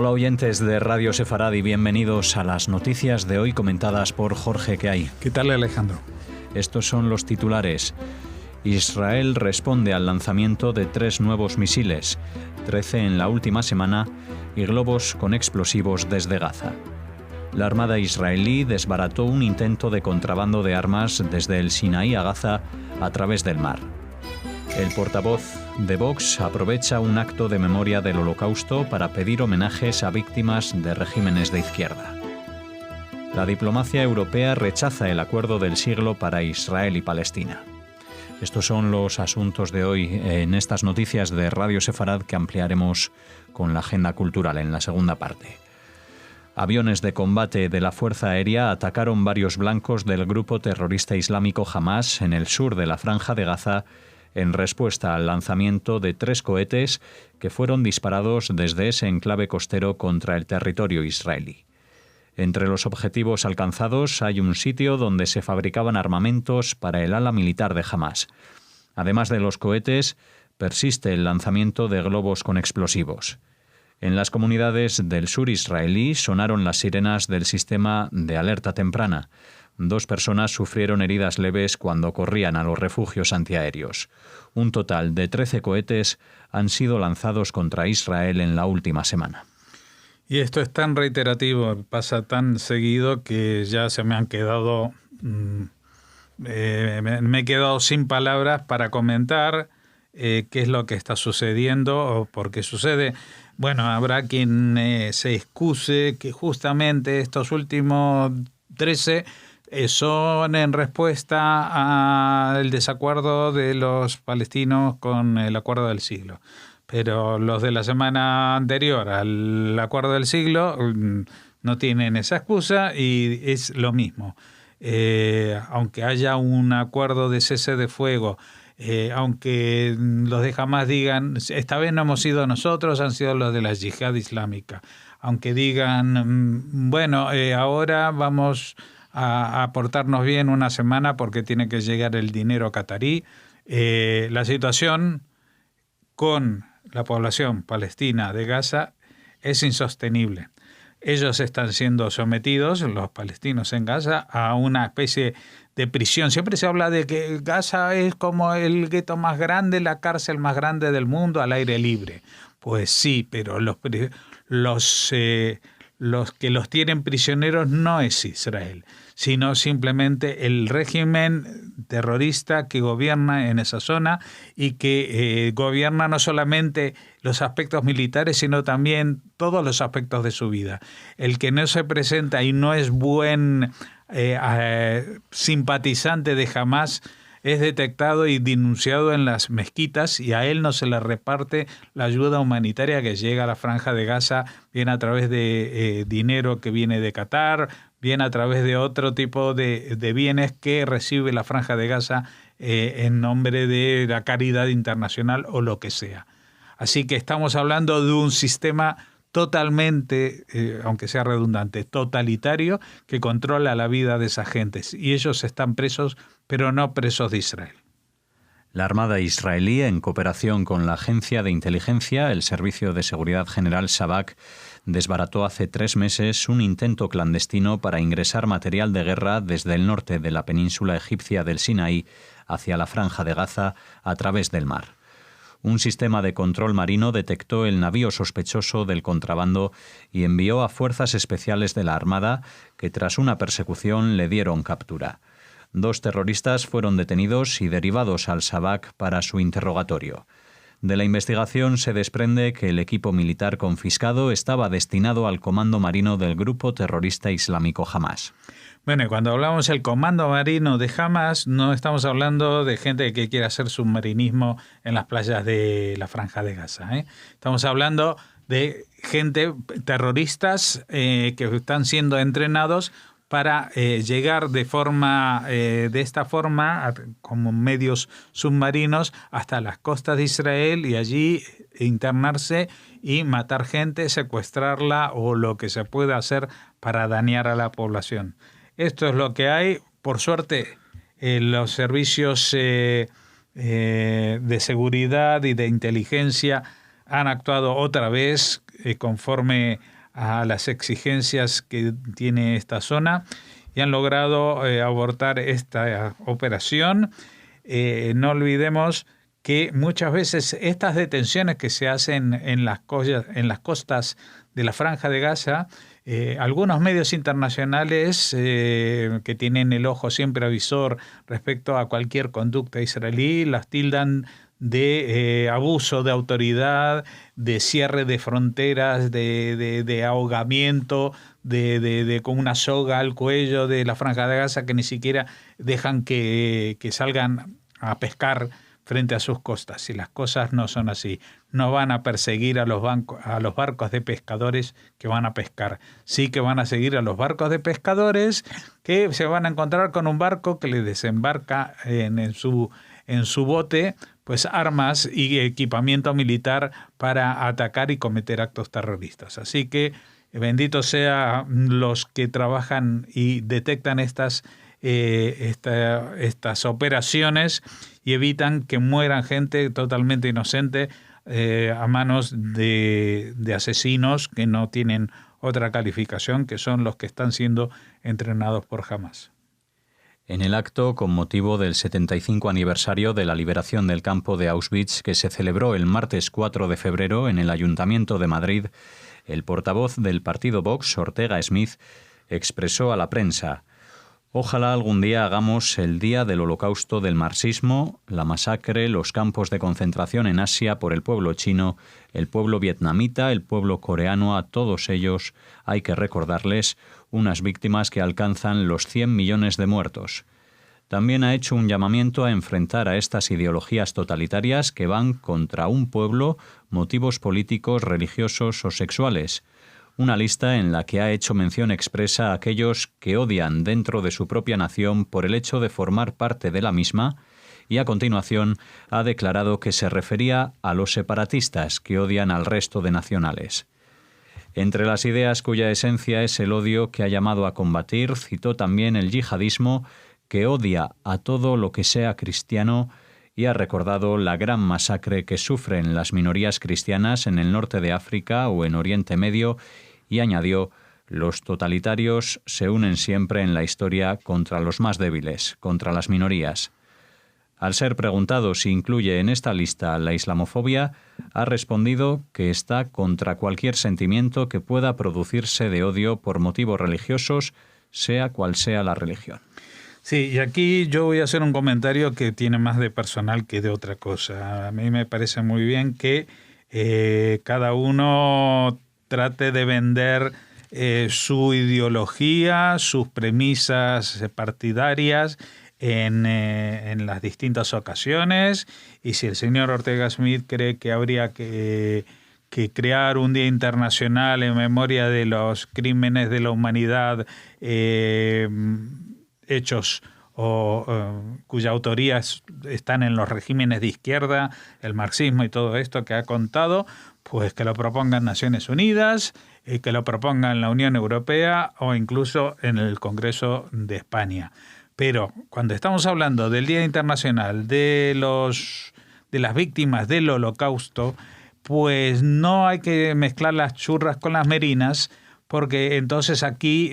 Hola oyentes de Radio Sefaradi, bienvenidos a las noticias de hoy comentadas por Jorge Queay. ¿Qué tal, Alejandro? Estos son los titulares. Israel responde al lanzamiento de 3 nuevos misiles, 13 en la última semana, y globos con explosivos desde Gaza. La Armada israelí desbarató un intento de contrabando de armas desde el Sinaí a Gaza a través del mar. El portavoz de Vox aprovecha un acto de memoria del Holocausto para pedir homenajes a víctimas de regímenes de izquierda. La diplomacia europea rechaza el acuerdo del siglo para Israel y Palestina. Estos son los asuntos de hoy en estas noticias de Radio Sefarad que ampliaremos con la agenda cultural en la segunda parte. Aviones de combate de la Fuerza Aérea atacaron varios blancos del grupo terrorista islámico Hamás en el sur de la Franja de Gaza en respuesta al lanzamiento de 3 cohetes que fueron disparados desde ese enclave costero contra el territorio israelí. Entre los objetivos alcanzados hay un sitio donde se fabricaban armamentos para el ala militar de Hamás. Además de los cohetes, persiste el lanzamiento de globos con explosivos. En las comunidades del sur israelí sonaron las sirenas del sistema de alerta temprana. 2 personas sufrieron heridas leves cuando corrían a los refugios antiaéreos. Un total de 13 cohetes han sido lanzados contra Israel en la última semana. Y esto es tan reiterativo, pasa tan seguido que ya se me han quedado, me he quedado sin palabras para comentar qué es lo que está sucediendo o por qué sucede. Bueno, habrá quien se excuse que justamente estos últimos 13 son en respuesta al desacuerdo de los palestinos con el acuerdo del siglo. Pero los de la semana anterior al acuerdo del siglo no tienen esa excusa y es lo mismo. Aunque haya un acuerdo de cese de fuego, aunque los de Hamás digan, esta vez no hemos sido nosotros, han sido los de la yihad islámica. Aunque digan, bueno, ahora vamos a portarnos bien una semana porque tiene que llegar el dinero catarí. La situación con la población palestina de Gaza es insostenible. Ellos están siendo sometidos, los palestinos en Gaza, a una especie de prisión. Siempre se habla de que Gaza es como el gueto más grande, la cárcel más grande del mundo al aire libre. Pues sí, pero los que los tienen prisioneros no es Israel, sino simplemente el régimen terrorista que gobierna en esa zona y que gobierna no solamente los aspectos militares, sino también todos los aspectos de su vida. El que no se presenta y no es buen simpatizante de Hamás es detectado y denunciado en las mezquitas y a él no se le reparte la ayuda humanitaria que llega a la Franja de Gaza, bien a través de dinero que viene de Qatar, bien a través de otro tipo de bienes que recibe la Franja de Gaza en nombre de la caridad internacional o lo que sea. Así que estamos hablando de un sistema totalmente, aunque sea redundante, totalitario, que controla la vida de esas gentes. Y ellos están presos, pero no presos de Israel. La Armada israelí, en cooperación con la agencia de inteligencia, el Servicio de Seguridad General Shabak, desbarató hace 3 meses un intento clandestino para ingresar material de guerra desde el norte de la península egipcia del Sinaí hacia la Franja de Gaza a través del mar. Un sistema de control marino detectó el navío sospechoso del contrabando y envió a fuerzas especiales de la Armada que tras una persecución le dieron captura. 2 terroristas fueron detenidos y derivados al Shabak para su interrogatorio. De la investigación se desprende que el equipo militar confiscado estaba destinado al comando marino del grupo terrorista islámico Hamás. Bueno, y cuando hablamos del comando marino de Hamás, no estamos hablando de gente que quiera hacer submarinismo en las playas de la Franja de Gaza, ¿eh? Estamos hablando de gente, terroristas que están siendo entrenados para llegar de esta forma, como medios submarinos, hasta las costas de Israel y allí internarse y matar gente, secuestrarla o lo que se pueda hacer para dañar a la población. Esto es lo que hay. Por suerte, los servicios de seguridad y de inteligencia han actuado otra vez conforme a las exigencias que tiene esta zona y han logrado abortar esta operación. No olvidemos que muchas veces estas detenciones que se hacen en las costas de la Franja de Gaza, algunos medios internacionales que tienen el ojo siempre avisor respecto a cualquier conducta israelí, las tildan de abuso de autoridad, de cierre de fronteras, de ahogamiento, con una soga al cuello de la Franja de Gaza que ni siquiera dejan que salgan a pescar frente a sus costas. Y las cosas no son así. No van a perseguir a los barcos de pescadores que van a pescar. Sí que van a seguir a los barcos de pescadores que se van a encontrar con un barco que les desembarca en su bote pues armas y equipamiento militar para atacar y cometer actos terroristas. Así que benditos sean los que trabajan y detectan estas operaciones y evitan que mueran gente totalmente inocente a manos de asesinos que no tienen otra calificación, que son los que están siendo entrenados por Hamás. En el acto con motivo del 75 aniversario de la liberación del campo de Auschwitz, que se celebró el martes 4 de febrero en el Ayuntamiento de Madrid, el portavoz del partido Vox, Ortega Smith, expresó a la prensa: «Ojalá algún día hagamos el Día del Holocausto del marxismo, la masacre, los campos de concentración en Asia por el pueblo chino, el pueblo vietnamita, el pueblo coreano, a todos ellos hay que recordarles unas víctimas que alcanzan los 100 millones de muertos». También ha hecho un llamamiento a enfrentar a estas ideologías totalitarias que van contra un pueblo, motivos políticos, religiosos o sexuales. Una lista en la que ha hecho mención expresa a aquellos que odian dentro de su propia nación por el hecho de formar parte de la misma, y a continuación ha declarado que se refería a los separatistas que odian al resto de nacionales. Entre las ideas cuya esencia es el odio que ha llamado a combatir, citó también el yihadismo, que odia a todo lo que sea cristiano, y ha recordado la gran masacre que sufren las minorías cristianas en el norte de África o en Oriente Medio, y añadió: los totalitarios se unen siempre en la historia contra los más débiles, contra las minorías. Al ser preguntado si incluye en esta lista la islamofobia, ha respondido que está contra cualquier sentimiento que pueda producirse de odio por motivos religiosos, sea cual sea la religión. Sí, y aquí yo voy a hacer un comentario que tiene más de personal que de otra cosa. A mí me parece muy bien que cada uno trate de vender su ideología, sus premisas partidarias en las distintas ocasiones, y si el señor Ortega Smith cree que habría que crear un día internacional en memoria de los crímenes de la humanidad hechos cuya autoría están en los regímenes de izquierda, el marxismo y todo esto que ha contado, pues que lo propongan Naciones Unidas, que lo propongan la Unión Europea o incluso en el Congreso de España. Pero cuando estamos hablando del Día Internacional de las víctimas del Holocausto, pues no hay que mezclar las churras con las merinas, porque entonces aquí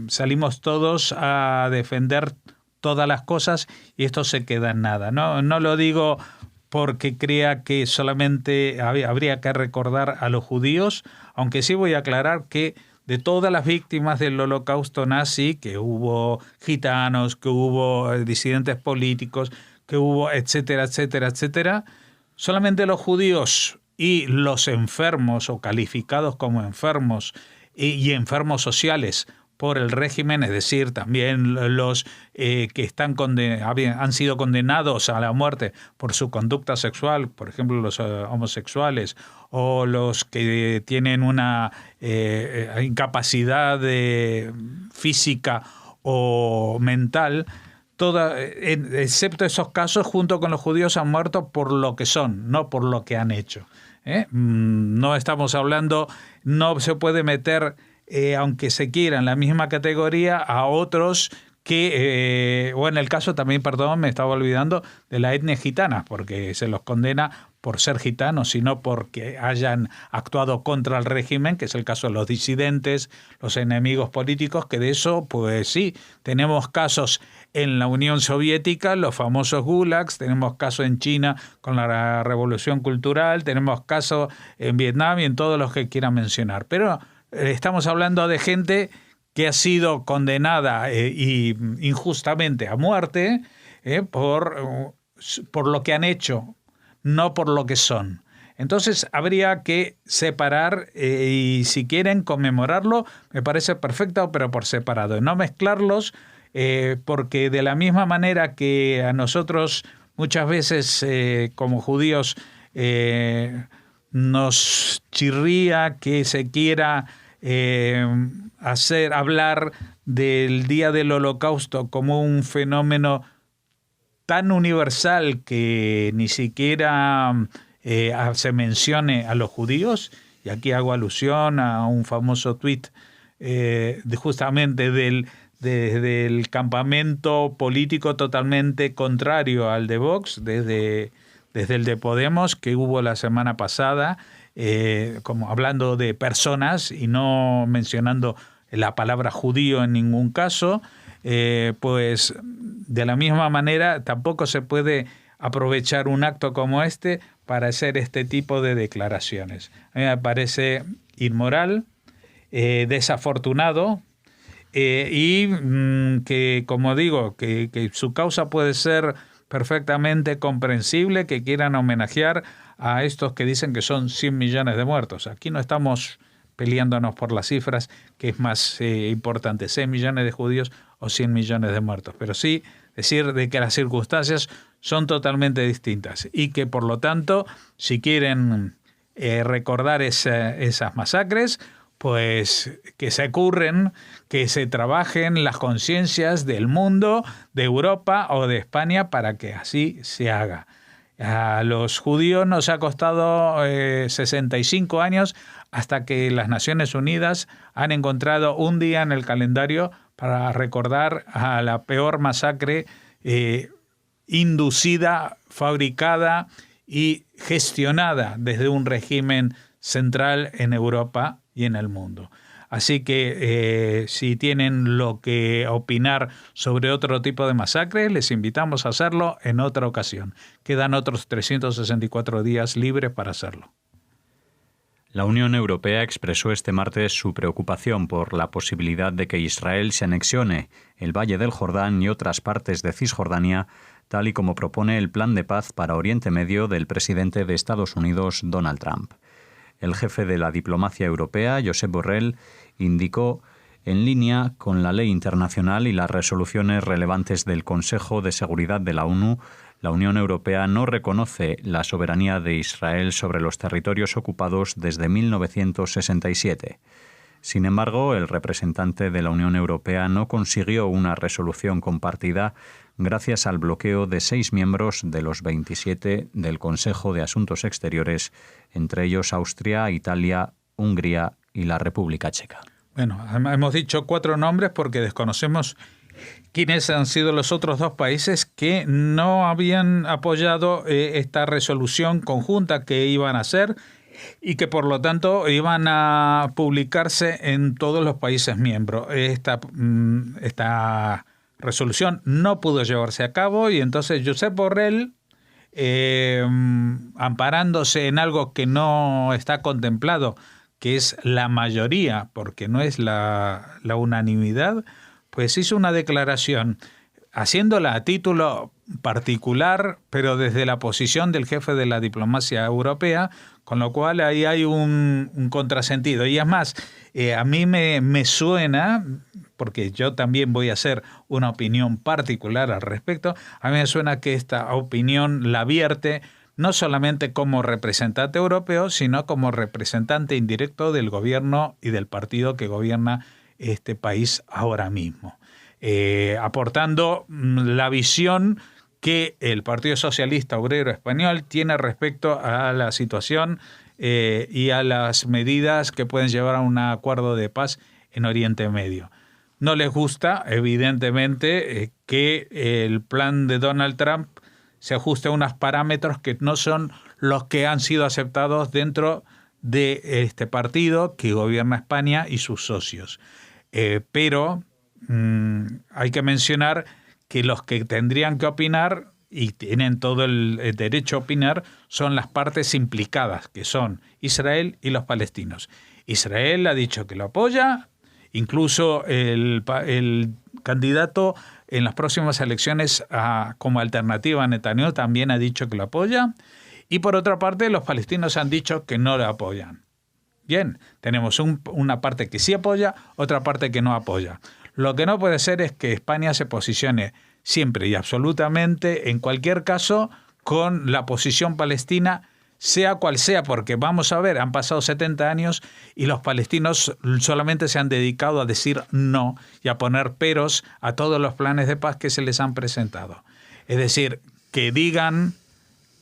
salimos todos a defender todas las cosas y esto se queda en nada. No lo digo porque crea que solamente habría que recordar a los judíos, aunque sí voy a aclarar que de todas las víctimas del Holocausto nazi, que hubo gitanos, que hubo disidentes políticos, que hubo etcétera, etcétera, etcétera, solamente los judíos y los enfermos o calificados como enfermos y enfermos sociales por el régimen, es decir, también los que han sido condenados a la muerte por su conducta sexual, por ejemplo los homosexuales, o los que tienen una incapacidad física o mental, excepto esos casos, junto con los judíos, han muerto por lo que son, no por lo que han hecho. No estamos hablando, no se puede meter, aunque se quiera, en la misma categoría a otros que, o en el caso también, perdón, me estaba olvidando, de la etnia gitana, porque se los condena por ser gitanos, sino porque hayan actuado contra el régimen, que es el caso de los disidentes, los enemigos políticos, que de eso, pues sí, tenemos casos en la Unión Soviética, los famosos gulags, tenemos casos en China con la Revolución Cultural, tenemos casos en Vietnam y en todos los que quieran mencionar. Pero estamos hablando de gente que ha sido condenada y injustamente a muerte por lo que han hecho, no por lo que son. Entonces habría que separar y si quieren conmemorarlo, me parece perfecto, pero por separado. No mezclarlos, porque de la misma manera que a nosotros muchas veces como judíos nos chirría que se quiera hablar del Día del Holocausto como un fenómeno tan universal que ni siquiera se mencione a los judíos, y aquí hago alusión a un famoso tuit justamente del campamento político totalmente contrario al de Vox, desde el de Podemos que hubo la semana pasada, como hablando de personas y no mencionando la palabra judío en ningún caso. Pues de la misma manera tampoco se puede aprovechar un acto como este para hacer este tipo de declaraciones. A mí me parece inmoral, desafortunado y que, como digo, que su causa puede ser perfectamente comprensible, que quieran homenajear a estos que dicen que son 100 millones de muertos. Aquí no estamos peleándonos por las cifras, que es más importante, 6 millones de judíos o 100 millones de muertos, pero sí decir de que las circunstancias son totalmente distintas y que por lo tanto, si quieren recordar esas masacres, pues que se curren, que se trabajen las conciencias del mundo, de Europa o de España para que así se haga. A los judíos nos ha costado 65 años hasta que las Naciones Unidas han encontrado un día en el calendario para recordar a la peor masacre inducida, fabricada y gestionada desde un régimen central en Europa y en el mundo. Así que si tienen lo que opinar sobre otro tipo de masacre, les invitamos a hacerlo en otra ocasión. Quedan otros 364 días libres para hacerlo. La Unión Europea expresó este martes su preocupación por la posibilidad de que Israel se anexione el Valle del Jordán y otras partes de Cisjordania, tal y como propone el Plan de Paz para Oriente Medio del presidente de Estados Unidos, Donald Trump. El jefe de la diplomacia europea, Josep Borrell, indicó, en línea con la ley internacional y las resoluciones relevantes del Consejo de Seguridad de la ONU, la Unión Europea no reconoce la soberanía de Israel sobre los territorios ocupados desde 1967. Sin embargo, el representante de la Unión Europea no consiguió una resolución compartida gracias al bloqueo de 6 miembros de los 27 del Consejo de Asuntos Exteriores, entre ellos Austria, Italia, Hungría y la República Checa. Bueno, hemos dicho 4 nombres porque desconocemos quiénes han sido los otros 2 países que no habían apoyado esta resolución conjunta que iban a hacer y que por lo tanto iban a publicarse en todos los países miembros. Esta resolución no pudo llevarse a cabo y entonces Josep Borrell, amparándose en algo que no está contemplado, que es la mayoría, porque no es la unanimidad, pues hizo una declaración haciéndola a título particular, pero desde la posición del jefe de la diplomacia europea, con lo cual ahí hay un contrasentido. Y es más, a mí me suena, porque yo también voy a hacer una opinión particular al respecto, a mí me suena que esta opinión la vierte no solamente como representante europeo, sino como representante indirecto del gobierno y del partido que gobierna este país ahora mismo, aportando la visión que el Partido Socialista Obrero Español tiene respecto a la situación y a las medidas que pueden llevar a un acuerdo de paz en Oriente Medio. No les gusta, evidentemente, que el plan de Donald Trump se ajuste a unos parámetros que no son los que han sido aceptados dentro de este partido que gobierna España y sus socios. Pero hay que mencionar que los que tendrían que opinar y tienen todo el derecho a opinar son las partes implicadas, que son Israel y los palestinos. Israel ha dicho que lo apoya, incluso el candidato en las próximas elecciones como alternativa a Netanyahu también ha dicho que lo apoya, y por otra parte los palestinos han dicho que no lo apoyan. Bien, tenemos una parte que sí apoya, otra parte que no apoya. Lo que no puede ser es que España se posicione siempre y absolutamente, en cualquier caso, con la posición palestina, sea cual sea, porque vamos a ver, han pasado 70 años y los palestinos solamente se han dedicado a decir no y a poner peros a todos los planes de paz que se les han presentado. Es decir, que digan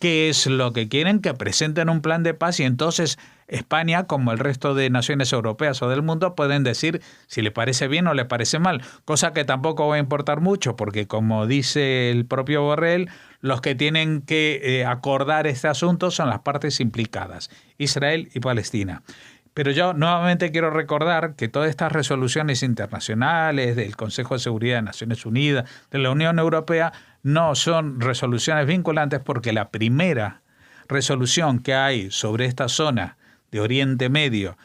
qué es lo que quieren, que presenten un plan de paz y entonces España, como el resto de naciones europeas o del mundo, pueden decir si le parece bien o le parece mal, cosa que tampoco va a importar mucho, porque como dice el propio Borrell, los que tienen que acordar este asunto son las partes implicadas, Israel y Palestina. Pero yo nuevamente quiero recordar que todas estas resoluciones internacionales del Consejo de Seguridad de Naciones Unidas, de la Unión Europea, no son resoluciones vinculantes, porque la primera resolución que hay sobre esta zona de Oriente Medio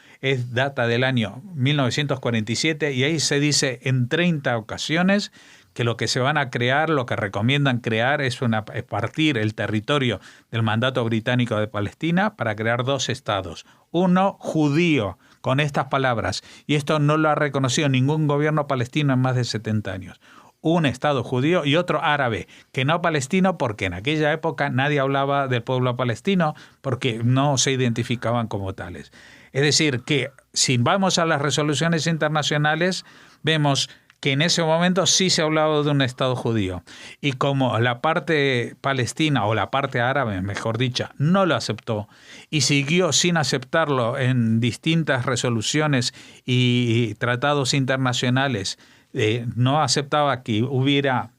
data del año 1947 y ahí se dice en 30 ocasiones que lo que se van a crear, lo que recomiendan crear es partir el territorio del mandato británico de Palestina para crear 2 estados. Uno judío, con estas palabras, y esto no lo ha reconocido ningún gobierno palestino en más de 70 años. Un estado judío y otro árabe, que no palestino, porque en aquella época nadie hablaba del pueblo palestino porque no se identificaban como tales. Es decir, que si vamos a las resoluciones internacionales, vemos que en ese momento sí se hablaba de un estado judío. Y como la parte palestina, o la parte árabe, mejor dicho, no lo aceptó y siguió sin aceptarlo en distintas resoluciones y tratados internacionales, no aceptaba que hubiera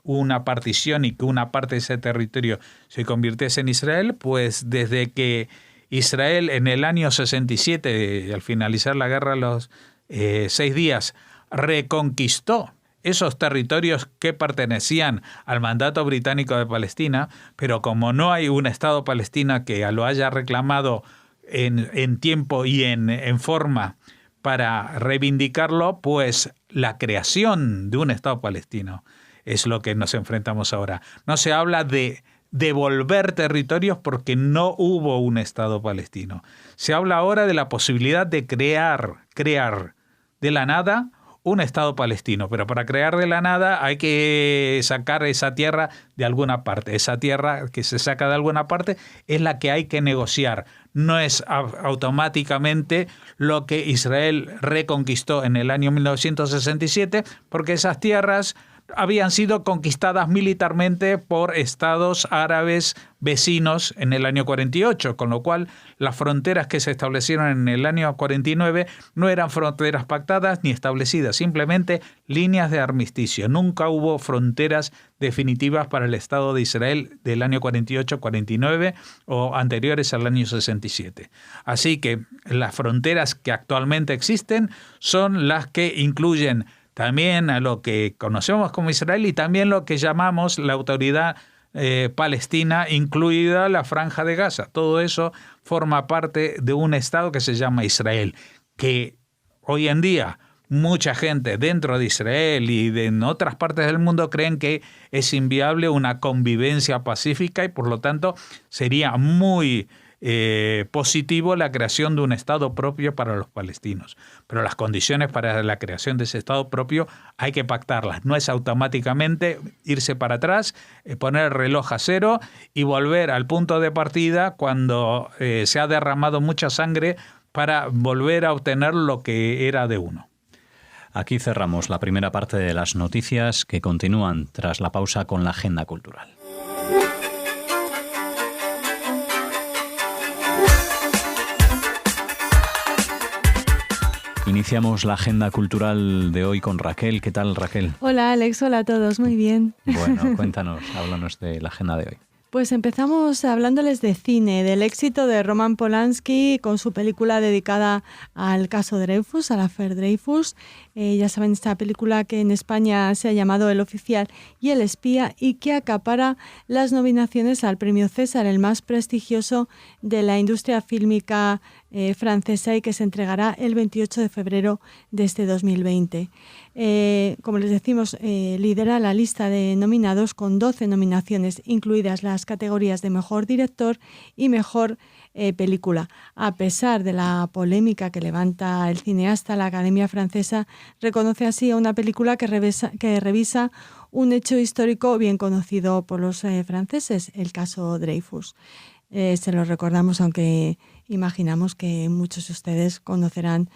una partición y que una parte de ese territorio se convirtiese en Israel, pues desde que Israel en el año 67, al finalizar la guerra los 6 días, reconquistó esos territorios que pertenecían al mandato británico de Palestina, pero como no hay un Estado palestino que lo haya reclamado en tiempo y en forma para reivindicarlo, pues la creación de un Estado palestino es lo que nos enfrentamos ahora. No se habla de devolver territorios porque no hubo un Estado palestino. Se habla ahora de la posibilidad de crear de la nada un Estado palestino, pero para crear de la nada hay que sacar esa tierra de alguna parte. Esa tierra que se saca de alguna parte es la que hay que negociar. No es automáticamente lo que Israel reconquistó en el año 1967, porque esas tierras habían sido conquistadas militarmente por estados árabes vecinos en el año 48, con lo cual las fronteras que se establecieron en el año 49 no eran fronteras pactadas ni establecidas, simplemente líneas de armisticio. Nunca hubo fronteras definitivas para el Estado de Israel del año 48-49 o anteriores al año 67. Así que las fronteras que actualmente existen son las que incluyen también a lo que conocemos como Israel y también lo que llamamos la autoridad palestina, incluida la Franja de Gaza. Todo eso forma parte de un Estado que se llama Israel, que hoy en día mucha gente dentro de Israel y en otras partes del mundo creen que es inviable una convivencia pacífica y por lo tanto sería muy positivo la creación de un Estado propio para los palestinos. Pero las condiciones para la creación de ese Estado propio hay que pactarlas. No es automáticamente irse para atrás, poner el reloj a cero y volver al punto de partida cuando se ha derramado mucha sangre para volver a obtener lo que era de uno. Aquí cerramos la primera parte de las noticias que continúan tras la pausa con la agenda cultural. Iniciamos la agenda cultural de hoy con Raquel. ¿Qué tal, Raquel? Hola, Alex. Hola a todos. Muy bien. Bueno, cuéntanos, háblanos de la agenda de hoy. Pues empezamos hablándoles de cine, del éxito de Roman Polanski con su película dedicada al caso Dreyfus, a la affaire Dreyfus. Ya saben, esta película que en España se ha llamado El oficial y el espía y que acapara las nominaciones al premio César, el más prestigioso de la industria fílmica francesa, y que se entregará el 28 de febrero de este 2020. Como les decimos, lidera la lista de nominados con 12 nominaciones, incluidas las categorías de Mejor Director y Mejor Película. A pesar de la polémica que levanta el cineasta, la Academia Francesa reconoce así a una película que revisa un hecho histórico bien conocido por los franceses, el caso Dreyfus. Se lo recordamos, aunque imaginamos que muchos de ustedes conocerán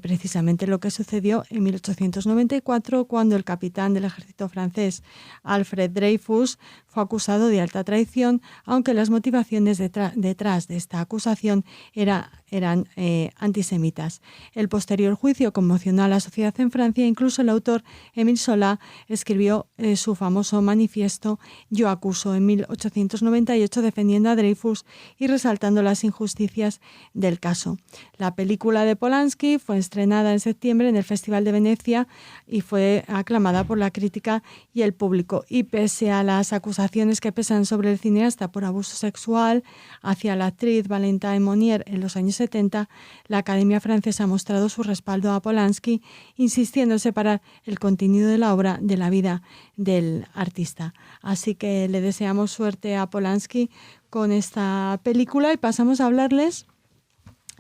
precisamente lo que sucedió en 1894, cuando el capitán del ejército francés, Alfred Dreyfus, fue acusado de alta traición, aunque las motivaciones detrás de esta acusación eran antisemitas. El posterior juicio conmocionó a la sociedad en Francia. Incluso el autor Émile Zola escribió su famoso manifiesto Yo acuso en 1898, defendiendo a Dreyfus y resaltando las injusticias del caso. La película de Polanski fue estrenada en septiembre en el Festival de Venecia y fue aclamada por la crítica y el público. Y pese a las acusaciones que pesan sobre el cineasta por abuso sexual hacia la actriz Valentine Monnier en los años 70, la Academia Francesa ha mostrado su respaldo a Polanski, insistiendo en separar el contenido de la obra de la vida del artista. Así que le deseamos suerte a Polanski con esta película, y pasamos a hablarles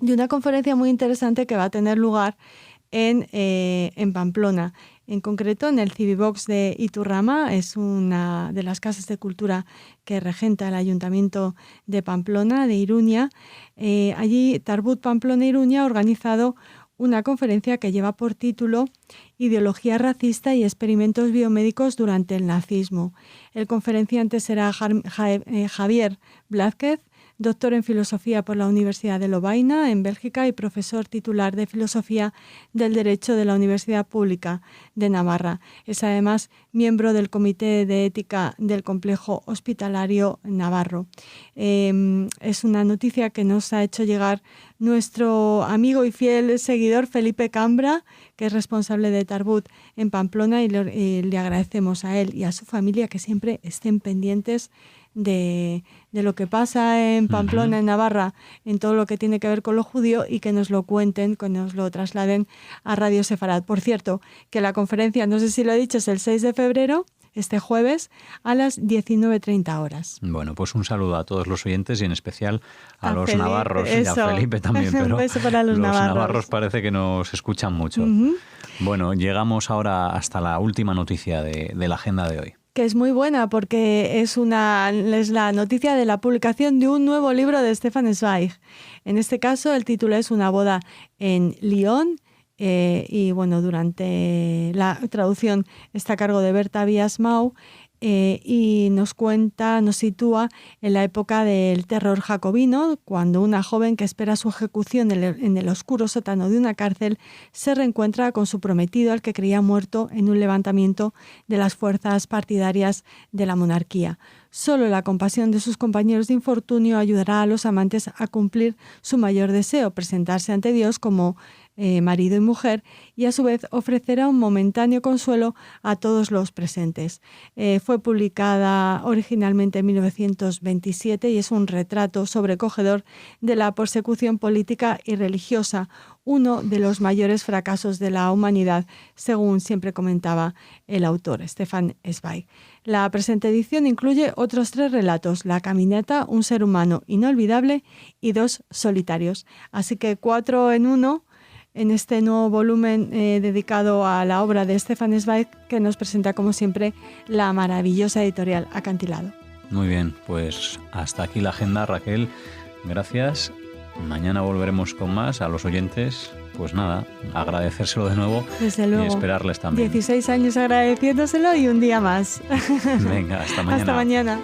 de una conferencia muy interesante que va a tener lugar en Pamplona. En concreto, en el Civivox de Iturrama, es una de las casas de cultura que regenta el Ayuntamiento de Pamplona, de Iruña. Allí, Tarbut Pamplona Iruña ha organizado una conferencia que lleva por título Ideología racista y experimentos biomédicos durante el nazismo. El conferenciante será Javier Blázquez, doctor en Filosofía por la Universidad de Lovaina, en Bélgica, y profesor titular de Filosofía del Derecho de la Universidad Pública de Navarra. Es además miembro del Comité de Ética del Complejo Hospitalario Navarro. Es una noticia que nos ha hecho llegar nuestro amigo y fiel seguidor Felipe Cambra, que es responsable de Tarbut en Pamplona, y le agradecemos a él y a su familia que siempre estén pendientes de lo que pasa en Pamplona, en Navarra, en todo lo que tiene que ver con lo judío, y que nos lo cuenten, que nos lo trasladen a Radio Sefarad. Por cierto, que la conferencia, no sé si lo he dicho, es el 6 de febrero, este jueves, a las 19:30 horas. Bueno, pues un saludo a todos los oyentes y en especial a los Felipe, navarros, y a Felipe también, pero un beso para los navarros parece que nos escuchan mucho. Bueno, llegamos ahora hasta la última noticia de la agenda de hoy. Que es muy buena, porque es la noticia de la publicación de un nuevo libro de Stefan Zweig. En este caso, el título es Una boda en Lyon, y bueno, durante la traducción está a cargo de Berta Biasmau, y nos sitúa en la época del terror jacobino, cuando una joven que espera su ejecución en el oscuro sótano de una cárcel se reencuentra con su prometido, al que creía muerto en un levantamiento de las fuerzas partidarias de la monarquía. Solo la compasión de sus compañeros de infortunio ayudará a los amantes a cumplir su mayor deseo, presentarse ante Dios como marido y mujer, y a su vez ofrecerá un momentáneo consuelo a todos los presentes. Fue publicada originalmente en 1927 y es un retrato sobrecogedor de la persecución política y religiosa, uno de los mayores fracasos de la humanidad, según siempre comentaba el autor, Stefan Zweig. La presente edición incluye otros 3 relatos: La caminata, Un ser humano inolvidable y 2 solitarios. Así que 4 en 1 en este nuevo volumen dedicado a la obra de Stefan Zweig, que nos presenta, como siempre, la maravillosa editorial Acantilado. Muy bien, pues hasta aquí la agenda, Raquel. Gracias. Mañana volveremos con más. A los oyentes, pues nada, agradecérselo de nuevo. Desde luego. Y esperarles también. 16 años agradeciéndoselo y un día más. Venga, hasta mañana. Hasta mañana.